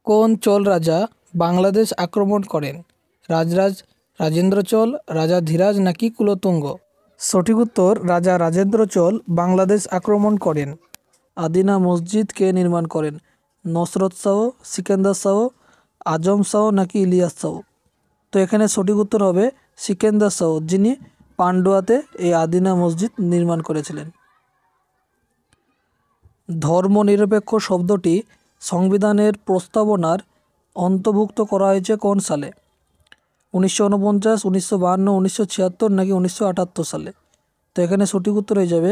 কোন চোল রাজা বাংলাদেশ আক্রমণ করেন? রাজরাজ, রাজেন্দ্র চোল, রাজা ধীরাজ নাকি কুলোতুঙ্গ? সঠিক উত্তর রাজা রাজেন্দ্র চোল বাংলাদেশ আক্রমণ করেন। আদিনা মসজিদ কে নির্মাণ করেন? নসরত শাহ, সিকান্দার শাহ, আজম শাহ নাকি ইলিয়াস শাহ? তো এখানে সঠিক উত্তর হবে সিকান্দার শাহ, যিনি পান্ডুয়াতে এই আদিনা মসজিদ নির্মাণ করেছিলেন। ধর্মনিরপেক্ষ শব্দটি সংবিধানের প্রস্তাবনার অন্তর্ভুক্ত করা হয়েছে কোন সালে? 1949, 1952, 1976 নাকি 1978 সালে? তো এখানে সঠিক উত্তর হয়ে যাবে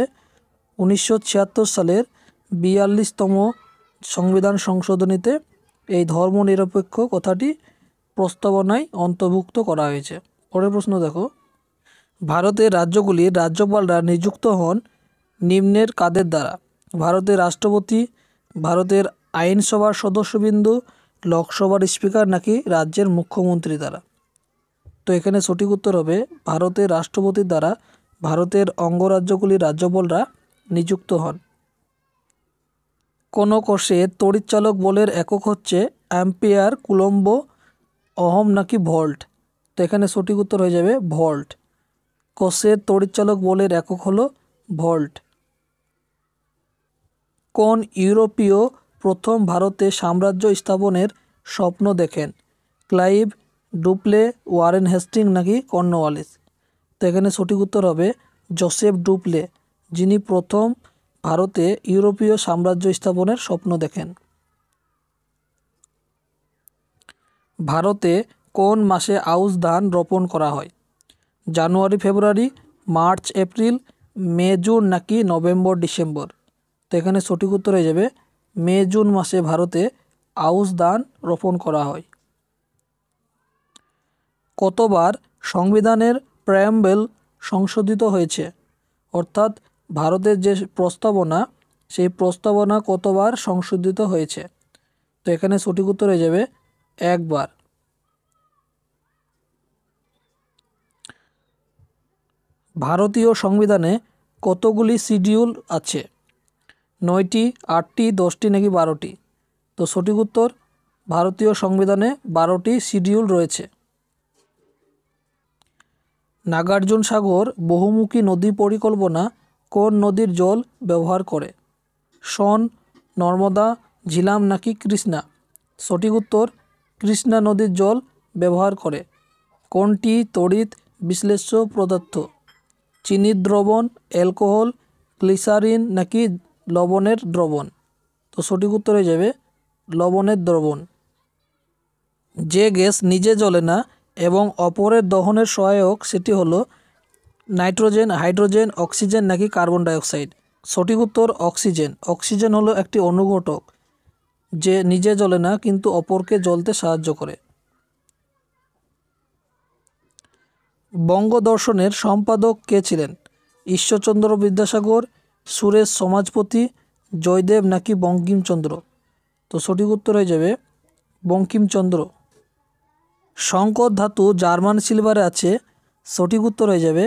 1976 সালের 42তম সংবিধান সংশোধনীতে এই ধর্মনিরপেক্ষ কথাটি প্রস্তাবনায় অন্তর্ভুক্ত করা হয়েছে। পরের প্রশ্ন দেখো, ভারতের রাজ্যগুলির রাজ্যপালরা নিযুক্ত হন নিম্নের কাদের দ্বারা? ভারতের রাষ্ট্রপতি, ভারতের আইনসভার সদস্যবৃন্দ, লোকসভার স্পিকার নাকি রাজ্যের মুখ্যমন্ত্রী দ্বারা? তো এখানে সঠিক উত্তর হবে ভারতের রাষ্ট্রপতির দ্বারা ভারতের অঙ্গরাজ্যগুলির রাজ্যপালরা নিযুক্ত হন। কোনো কোষের তড়িৎচালক বলের একক হচ্ছে অ্যাম্পিয়ার, কুলম্ব, ওহম নাকি ভোল্ট? তো এখানে সঠিক উত্তর হয়ে যাবে ভোল্ট। কোষের তড়িৎচালক বলের একক হলো ভোল্ট। কোন ইউরোপীয় প্রথম ভারতে সাম্রাজ্য স্থাপনের স্বপ্ন দেখেন? ক্লাইভ, ডুপ্লে, ওয়ারেন হেস্টিং নাকি কর্নওয়ালিস? তো এখানে সঠিক উত্তর হবে জোসেফ ডুপ্লে, যিনি প্রথম ভারতে ইউরোপীয় সাম্রাজ্য স্থাপনের স্বপ্ন দেখেন। ভারতে কোন মাসে আউশ ধান রোপণ করা হয়? জানুয়ারি, ফেব্রুয়ারি, মার্চ, এপ্রিল, মে, জুন নাকি নভেম্বর, ডিসেম্বর? তো এখানে সঠিক উত্তর হয়ে যাবে মে, জুন মাসে ভারতে আউশ ধান রোপণ করা হয়। কতবার সংবিধানের প্রেয়াম্বল সংশোধিত হয়েছে? অর্থাৎ ভারতের যে প্রস্তাবনা, সেই প্রস্তাবনা কতবার সংশোধিত হয়েছে? তো এখানে সঠিক উত্তর হয়ে যাবে একবার। ভারতীয় সংবিধানে কতগুলি শিডিউল আছে? 9টি, 8টি, 10টি নাকি 12টি? তো সঠিক উত্তর ভারতীয় সংবিধানে 12টি শিডিউল রয়েছে। নাগার্জুন সাগর বহুমুখী নদী পরিকল্পনা কোন নদীর জল ব্যবহার করে? সোন, নর্মদা, ঝিলাম নাকি কৃষ্ণা? সঠিক উত্তর কৃষ্ণা নদীর জল ব্যবহার করে। কোনটি তড়িৎ বিশ্লেষ্য পদার্থ? চিনির দ্রবণ, অ্যালকোহল, গ্লিসারিন নাকি লবণের দ্রবণ? তো সঠিক উত্তর হয়ে যাবে লবণের দ্রবণ। যে গ্যাস নিজে জ্বলে না এবং অপরের দহনের সহায়ক সেটি হলো নাইট্রোজেন, হাইড্রোজেন, অক্সিজেন নাকি কার্বন ডাইঅক্সাইড? সঠিক উত্তর অক্সিজেন। অক্সিজেন হলো একটি অনুঘটক যে নিজে জ্বলে না কিন্তু অপরকে জ্বলতে সাহায্য করে। বঙ্গদর্শনের সম্পাদক কে ছিলেন? ঈশ্বরচন্দ্র বিদ্যাসাগর, সুরেশ সমাজপতি, জয়দেব নাকি বঙ্কিমচন্দ্র? তো সঠিক উত্তর হয়ে যাবে বঙ্কিমচন্দ্র। সংকর ধাতু জার্মান সিলভারে আছে, সঠিক উত্তর হয়ে যাবে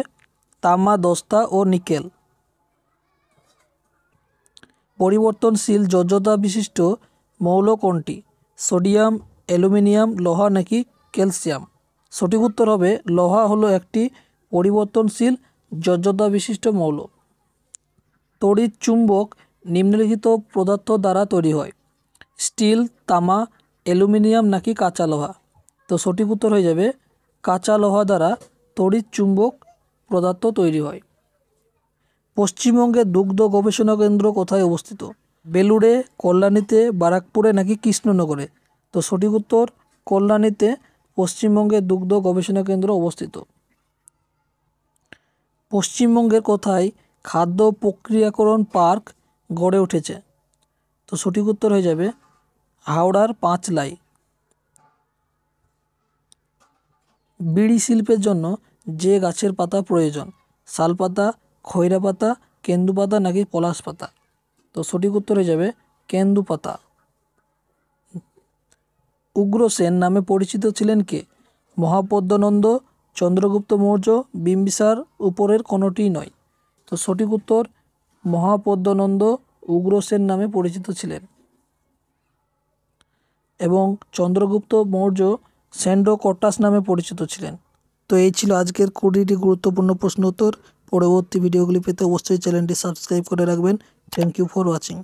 তামা, দস্তা ও নিকেল। পরিবর্তনশীল যোজ্যতা বিশিষ্ট মৌল কোনটি? সোডিয়াম, অ্যালুমিনিয়াম, লোহা নাকি ক্যালসিয়াম? সঠিক উত্তর হবে লোহা হলো একটি পরিবর্তনশীল যোজ্যতা বিশিষ্ট মৌল। তড়িৎ চুম্বক নিম্নলিখিত পদার্থ দ্বারা তৈরি হয়? স্টিল, তামা, অ্যালুমিনিয়াম নাকি কাঁচা লোহা? তো সঠিক উত্তর হয়ে যাবে কাঁচা লোহা দ্বারা তড়িৎ চুম্বক পদার্থ তৈরি হয়। পশ্চিমবঙ্গের দুগ্ধ গবেষণা কেন্দ্র কোথায় অবস্থিত? বেলুড়ে, কল্যাণীতে, বারাকপুরে নাকি কৃষ্ণনগরে? তো সঠিক উত্তর কল্যাণীতে পশ্চিমবঙ্গের দুগ্ধ গবেষণা কেন্দ্র অবস্থিত। পশ্চিমবঙ্গের কোথায় খাদ্য প্রক্রিয়াকরণ পার্ক গড়ে উঠেছে? তো সঠিক উত্তর হয়ে যাবে হাওড়ার পাঁচলাই। বিড়ি শিল্পের জন্য যে গাছের পাতা প্রয়োজন? শালপাতা, খৈরা পাতা, কেন্দু পাতা নাকি পলাশ পাতা? তো সঠিক উত্তর হয়ে যাবে কেন্দু পাতা। উগ্রসেন নামে পরিচিত ছিলেন কে? মহাপদ্মনন্দ, চন্দ্রগুপ্ত মৌর্য, বিম্বিসার, উপরের কোনোটিই নয়? তো সঠিক উত্তর মহাপদ্মনন্দ উগ্রসেন নামে পরিচিত ছিলেন। এবং চন্দ্রগুপ্ত মৌর্য সেন্ড্রোকটাস নামে পরিচিত ছিলেন। তো এই ছিল আজকের 20টি গুরুত্বপূর্ণ প্রশ্ন উত্তর। পরবর্তী ভিডিওগুলি পেতে অবশ্যই চ্যানেলটি সাবস্ক্রাইব করে রাখবেন। Thank you for watching.